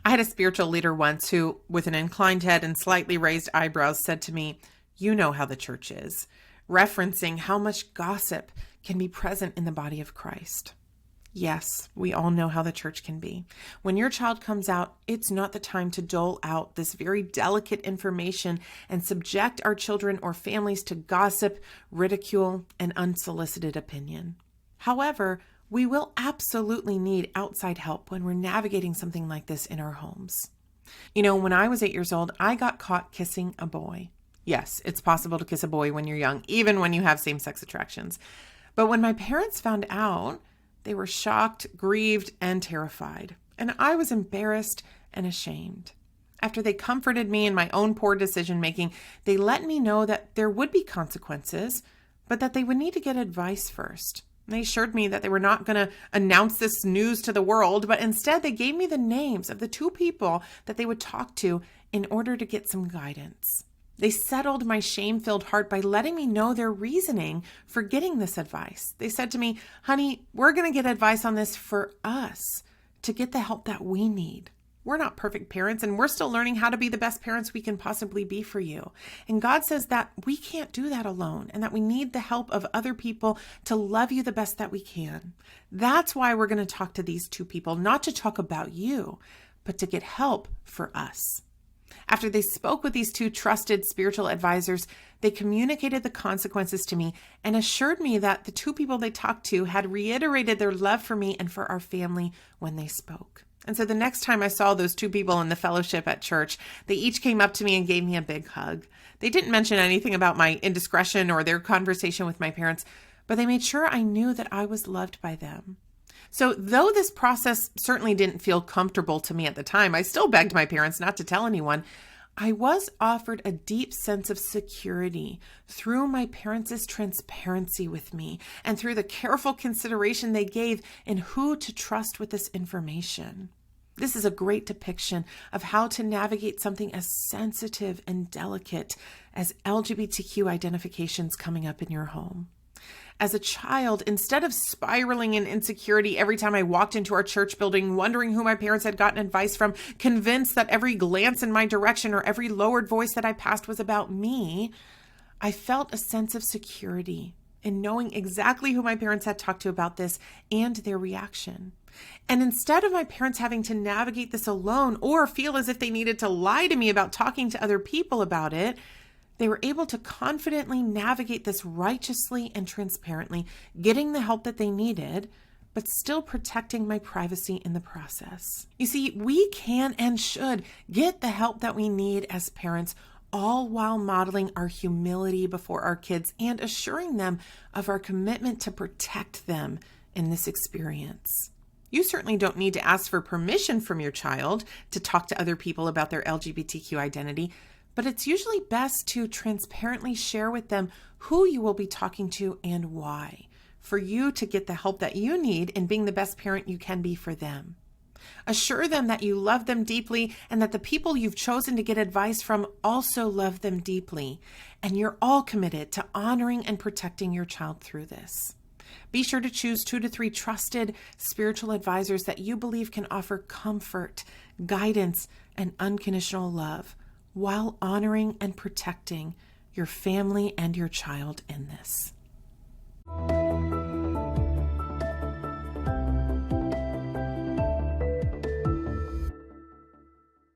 I had a spiritual leader once who, with an inclined head and slightly raised eyebrows, said to me, "You know how the church is," referencing how much gossip can be present in the body of Christ. Yes, we all know how the church can be. When your child comes out, it's not the time to dole out this very delicate information and subject our children or families to gossip, ridicule, and unsolicited opinion. However, we will absolutely need outside help when we're navigating something like this in our homes. When I was 8 years old, I got caught kissing a boy. Yes, it's possible to kiss a boy when you're young, even when you have same-sex attractions. But when my parents found out, they were shocked, grieved, and terrified. And I was embarrassed and ashamed. After they comforted me in my own poor decision-making, they let me know that there would be consequences, but that they would need to get advice first. They assured me that they were not going to announce this news to the world, but instead they gave me the names of the 2 people that they would talk to in order to get some guidance. They settled my shame-filled heart by letting me know their reasoning for getting this advice. They said to me, "Honey, we're going to get advice on this for us to get the help that we need. We're not perfect parents, and we're still learning how to be the best parents we can possibly be for you. And God says that we can't do that alone and that we need the help of other people to love you the best that we can. That's why we're going to talk to these 2 people, not to talk about you, but to get help for us." After they spoke with these 2 trusted spiritual advisors, they communicated the consequences to me and assured me that the 2 people they talked to had reiterated their love for me and for our family when they spoke. And so the next time I saw those 2 people in the fellowship at church, they each came up to me and gave me a big hug. They didn't mention anything about my indiscretion or their conversation with my parents, but they made sure I knew that I was loved by them. So though this process certainly didn't feel comfortable to me at the time, I still begged my parents not to tell anyone. I was offered a deep sense of security through my parents' transparency with me and through the careful consideration they gave in who to trust with this information. This is a great depiction of how to navigate something as sensitive and delicate as LGBTQ identifications coming up in your home. As a child, instead of spiraling in insecurity every time I walked into our church building, wondering who my parents had gotten advice from, convinced that every glance in my direction or every lowered voice that I passed was about me, I felt a sense of security in knowing exactly who my parents had talked to about this and their reaction. And instead of my parents having to navigate this alone or feel as if they needed to lie to me about talking to other people about it, they were able to confidently navigate this righteously and transparently, getting the help that they needed, but still protecting my privacy in the process. You see, we can and should get the help that we need as parents, all while modeling our humility before our kids and assuring them of our commitment to protect them in this experience. You certainly don't need to ask for permission from your child to talk to other people about their LGBTQ identity, but it's usually best to transparently share with them who you will be talking to and why, for you to get the help that you need in being the best parent you can be for them. Assure them that you love them deeply and that the people you've chosen to get advice from also love them deeply, and you're all committed to honoring and protecting your child through this. Be sure to choose 2 to 3 trusted spiritual advisors that you believe can offer comfort, guidance, and unconditional love, while honoring and protecting your family and your child in this.